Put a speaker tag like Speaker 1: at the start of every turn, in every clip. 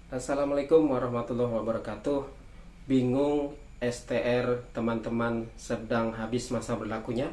Speaker 1: Assalamualaikum warahmatullahi wabarakatuh. Bingung STR teman-teman sedang habis masa berlakunya?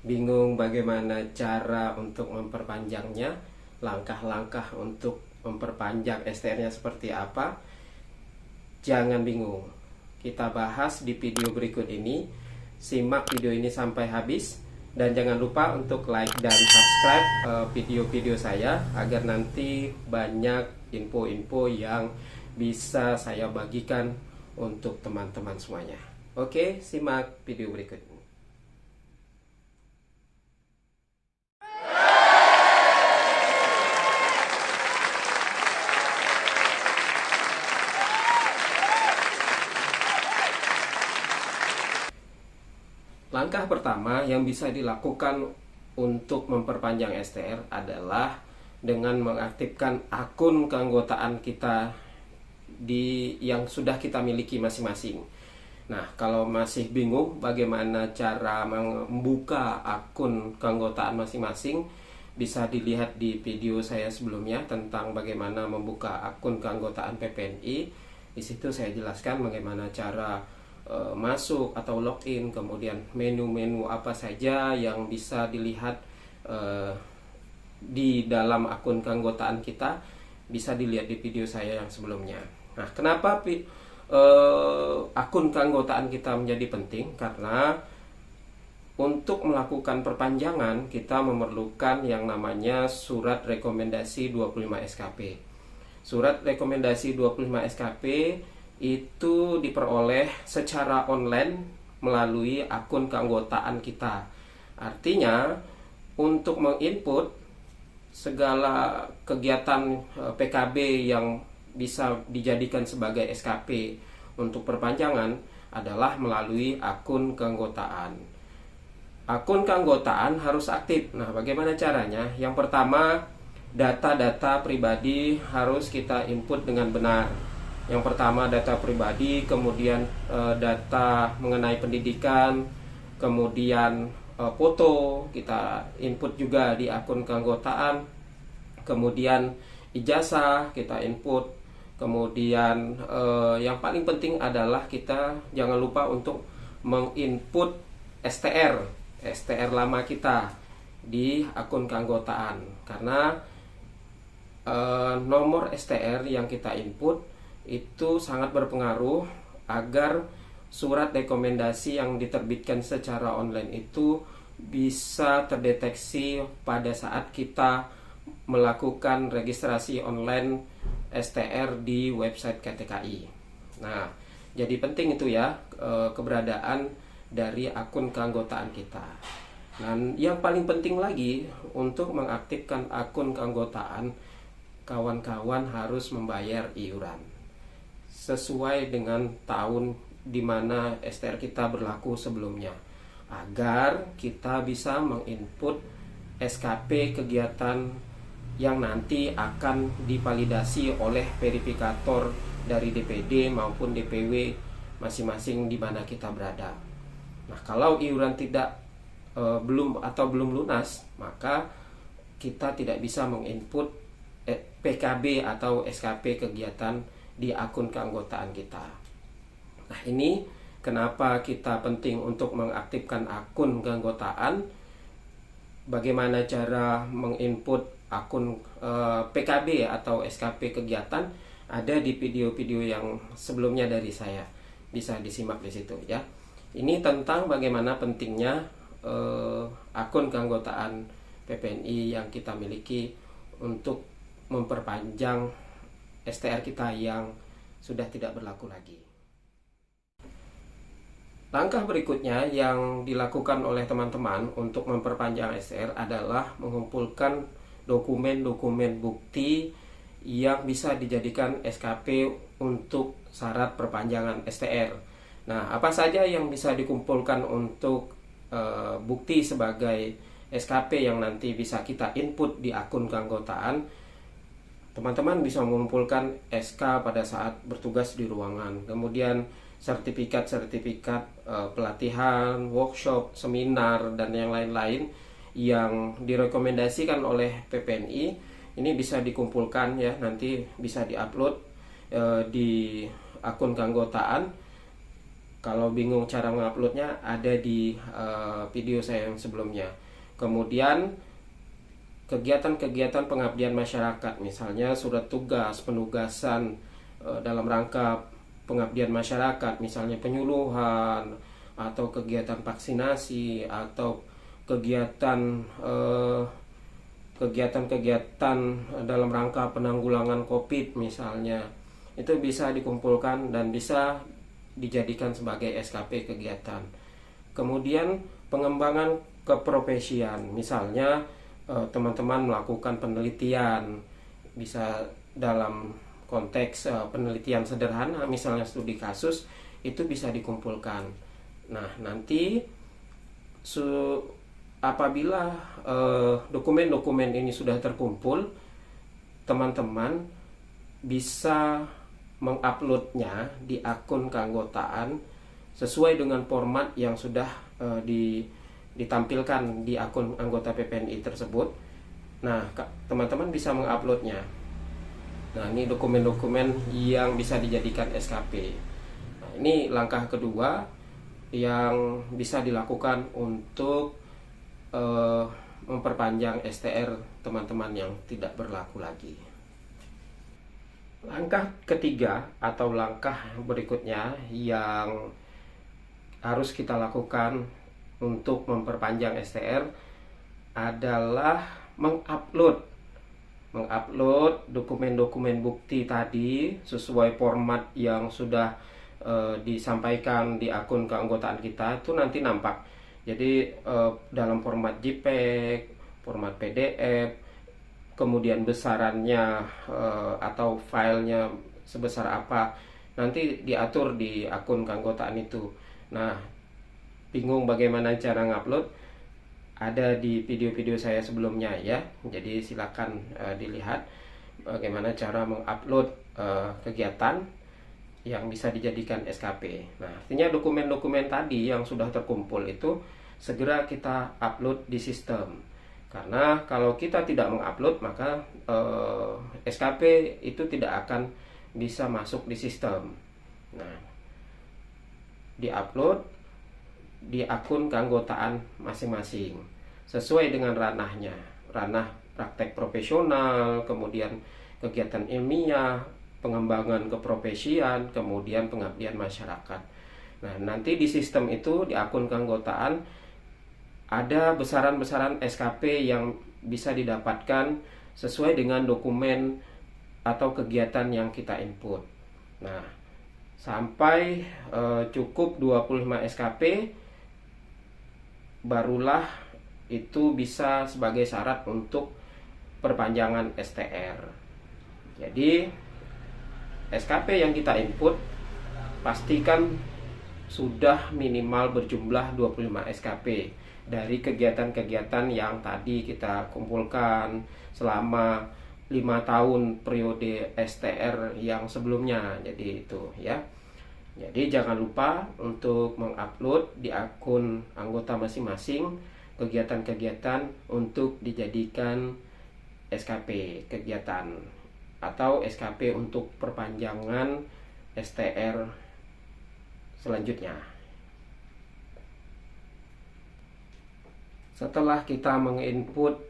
Speaker 1: Bingung bagaimana cara untuk memperpanjangnya? Langkah-langkah untuk memperpanjang STR-nya seperti apa? Jangan bingung. Kita bahas di video berikut ini. Simak video ini sampai habis. Dan jangan lupa untuk like dan subscribe video-video saya agar nanti banyak info-info yang bisa saya bagikan untuk teman-teman semuanya. Oke, simak video berikut ini. Langkah pertama yang bisa dilakukan untuk memperpanjang STR adalah dengan mengaktifkan akun keanggotaan kita yang sudah kita miliki masing-masing. Nah, kalau masih bingung bagaimana cara membuka akun keanggotaan masing-masing, bisa dilihat di video saya sebelumnya tentang bagaimana membuka akun keanggotaan PPNI. Di situ saya jelaskan bagaimana cara masuk atau login, kemudian menu-menu apa saja yang bisa dilihat di dalam akun keanggotaan kita, bisa dilihat di video saya yang sebelumnya. Nah, kenapa akun keanggotaan kita menjadi penting? Karena untuk melakukan perpanjangan kita memerlukan yang namanya surat rekomendasi 25 SKP. Surat rekomendasi 25 SKP itu diperoleh secara online melalui akun keanggotaan kita. Artinya untuk menginput segala kegiatan PKB yang bisa dijadikan sebagai SKP untuk perpanjangan adalah melalui akun keanggotaan. Akun keanggotaan harus aktif. Nah, bagaimana caranya? Yang pertama, data-data pribadi harus kita input dengan benar. Yang pertama data pribadi, kemudian data mengenai pendidikan, kemudian foto kita input juga di akun keanggotaan, kemudian ijazah kita input, kemudian yang paling penting adalah kita jangan lupa untuk menginput STR lama kita di akun keanggotaan, karena nomor STR yang kita input itu sangat berpengaruh agar surat rekomendasi yang diterbitkan secara online itu bisa terdeteksi pada saat kita melakukan registrasi online STR di website KTKI. Nah, jadi penting itu ya keberadaan dari akun keanggotaan kita. Dan yang paling penting lagi, untuk mengaktifkan akun keanggotaan, kawan-kawan harus membayar iuran sesuai dengan tahun di mana STR kita berlaku sebelumnya, agar kita bisa menginput SKP kegiatan yang nanti akan divalidasi oleh verifikator dari DPD maupun DPW masing-masing di mana kita berada. Nah, kalau iuran belum lunas, maka kita tidak bisa menginput PKB atau SKP kegiatan di akun keanggotaan kita. Nah, ini kenapa kita penting untuk mengaktifkan akun keanggotaan. Bagaimana cara menginput akun PKB atau SKP kegiatan ada di video-video yang sebelumnya dari saya. Bisa disimak di situ ya. Ini tentang bagaimana pentingnya akun keanggotaan PPNI yang kita miliki untuk memperpanjang STR kita yang sudah tidak berlaku lagi. Langkah berikutnya yang dilakukan oleh teman-teman untuk memperpanjang STR adalah mengumpulkan dokumen-dokumen bukti yang bisa dijadikan SKP untuk syarat perpanjangan STR. Nah, apa saja yang bisa dikumpulkan untuk bukti sebagai SKP yang nanti bisa kita input di akun keanggotaan? Teman-teman bisa mengumpulkan SK pada saat bertugas di ruangan, kemudian sertifikat-sertifikat pelatihan, workshop, seminar, dan yang lain-lain yang direkomendasikan oleh PPNI. Ini bisa dikumpulkan ya, nanti bisa diupload di akun keanggotaan. Kalau bingung cara menguploadnya, ada di video saya yang sebelumnya. Kemudian kegiatan-kegiatan pengabdian masyarakat, misalnya surat tugas, penugasan dalam rangka pengabdian masyarakat, misalnya penyuluhan atau kegiatan vaksinasi atau kegiatan dalam rangka penanggulangan COVID misalnya, itu bisa dikumpulkan dan bisa dijadikan sebagai SKP kegiatan. Kemudian pengembangan keprofesian, misalnya teman-teman melakukan penelitian, bisa dalam konteks penelitian sederhana, misalnya studi kasus, itu bisa dikumpulkan. Nah, nanti apabila dokumen-dokumen ini sudah terkumpul, teman-teman bisa menguploadnya di akun keanggotaan sesuai dengan format yang sudah ditampilkan di akun anggota PPNI tersebut. Nah, teman-teman bisa menguploadnya. Nah, ini dokumen-dokumen yang bisa dijadikan SKP. Nah, ini langkah kedua yang bisa dilakukan untuk memperpanjang STR teman-teman yang tidak berlaku lagi. Langkah ketiga atau langkah berikutnya yang harus kita lakukan untuk memperpanjang STR adalah mengupload dokumen-dokumen bukti tadi sesuai format yang sudah disampaikan di akun keanggotaan kita. Itu nanti nampak. Jadi dalam format JPEG, format PDF, kemudian besarannya atau filenya sebesar apa, nanti diatur di akun keanggotaan itu. Nah, bingung bagaimana cara ngupload? Ada di video-video saya sebelumnya ya. Jadi silakan dilihat bagaimana cara mengupload kegiatan yang bisa dijadikan SKP. Nah, artinya dokumen-dokumen tadi yang sudah terkumpul itu segera kita upload di sistem. Karena kalau kita tidak mengupload, maka SKP itu tidak akan bisa masuk di sistem. Nah, diupload di akun keanggotaan masing-masing sesuai dengan ranahnya, ranah praktek profesional, kemudian kegiatan ilmiah, pengembangan keprofesian, kemudian pengabdian masyarakat. Nah, nanti di sistem itu, di akun keanggotaan, ada besaran-besaran SKP yang bisa didapatkan sesuai dengan dokumen atau kegiatan yang kita input. Nah, sampai cukup 25 SKP, barulah itu bisa sebagai syarat untuk perpanjangan STR. Jadi SKP yang kita input pastikan sudah minimal berjumlah 25 SKP dari kegiatan-kegiatan yang tadi kita kumpulkan selama 5 tahun periode STR yang sebelumnya. Jadi itu ya. Jadi jangan lupa untuk mengupload di akun anggota masing-masing kegiatan-kegiatan untuk dijadikan SKP kegiatan atau SKP untuk perpanjangan STR selanjutnya. Setelah kita menginput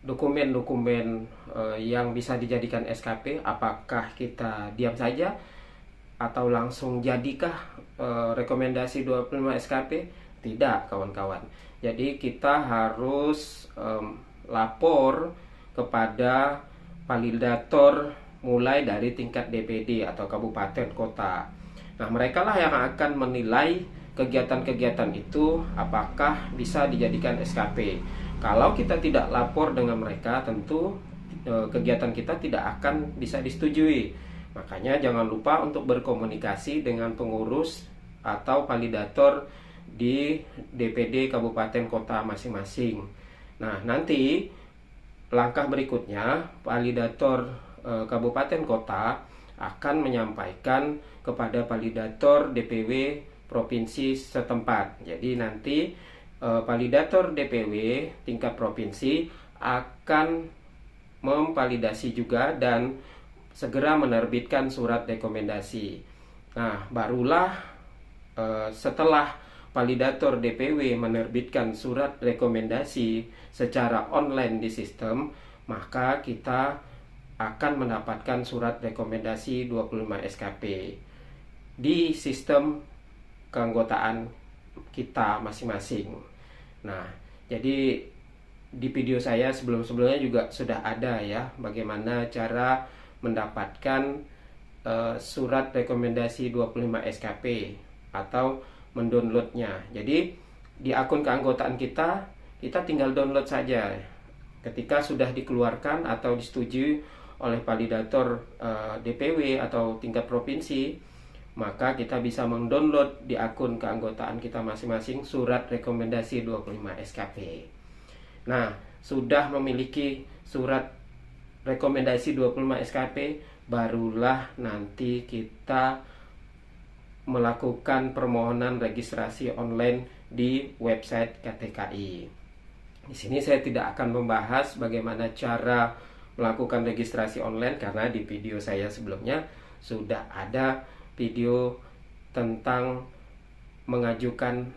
Speaker 1: dokumen-dokumen yang bisa dijadikan SKP, apakah kita diam saja atau langsung jadikah rekomendasi 25 SKP? Tidak, kawan-kawan. Jadi kita harus lapor kepada validator mulai dari tingkat DPD atau kabupaten kota. Nah, mereka lah yang akan menilai kegiatan-kegiatan itu apakah bisa dijadikan SKP. Kalau kita tidak lapor dengan mereka, tentu kegiatan kita tidak akan bisa disetujui. Makanya jangan lupa untuk berkomunikasi dengan pengurus atau validator di DPD kabupaten kota masing-masing. Nah, nanti langkah berikutnya validator kabupaten kota akan menyampaikan kepada validator DPW provinsi setempat. Jadi nanti validator DPW tingkat provinsi akan memvalidasi juga dan segera menerbitkan surat rekomendasi. Nah, barulah setelah validator DPW menerbitkan surat rekomendasi secara online di sistem, maka kita akan mendapatkan surat rekomendasi 25 SKP di sistem keanggotaan kita masing-masing. Nah, jadi di video saya sebelum-sebelumnya juga sudah ada ya bagaimana cara mendapatkan surat rekomendasi 25 SKP atau mendownloadnya. Jadi di akun keanggotaan kita tinggal download saja. Ketika sudah dikeluarkan atau disetujui oleh validator DPW atau tingkat provinsi, maka kita bisa mendownload di akun keanggotaan kita masing-masing surat rekomendasi 25 SKP. Nah, sudah memiliki surat rekomendasi 25 SKP, barulah nanti kita melakukan permohonan registrasi online di website KTKI. Di sini saya tidak akan membahas bagaimana cara melakukan registrasi online karena di video saya sebelumnya sudah ada video tentang mengajukan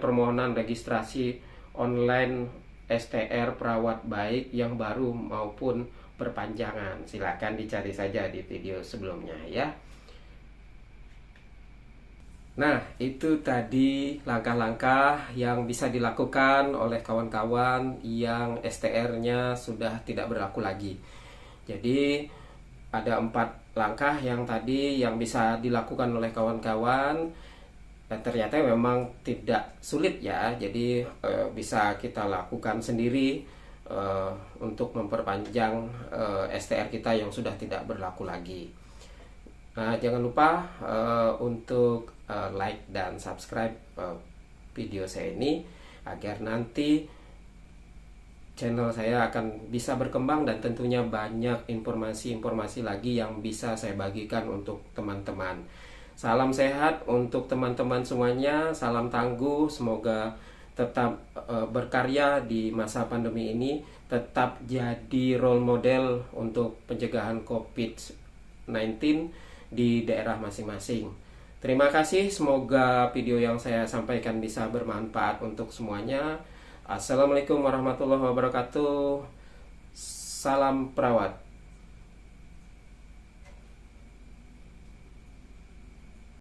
Speaker 1: permohonan registrasi online STR perawat baik yang baru maupun perpanjangan. Silakan dicari saja di video sebelumnya ya. Nah, itu tadi langkah-langkah yang bisa dilakukan oleh kawan-kawan yang STR-nya sudah tidak berlaku lagi. Jadi ada 4 langkah yang tadi yang bisa dilakukan oleh kawan-kawan. Dan ternyata memang tidak sulit ya. Jadi bisa kita lakukan sendiri untuk memperpanjang STR kita yang sudah tidak berlaku lagi. Nah, jangan lupa untuk like dan subscribe video saya ini agar nanti channel saya akan bisa berkembang dan tentunya banyak informasi-informasi lagi yang bisa saya bagikan untuk teman-teman. Salam sehat untuk teman-teman semuanya, salam tangguh, semoga tetap berkarya di masa pandemi ini, tetap jadi role model untuk pencegahan COVID-19 di daerah masing-masing. Terima kasih, semoga video yang saya sampaikan bisa bermanfaat untuk semuanya. Assalamualaikum warahmatullahi wabarakatuh. Salam perawat.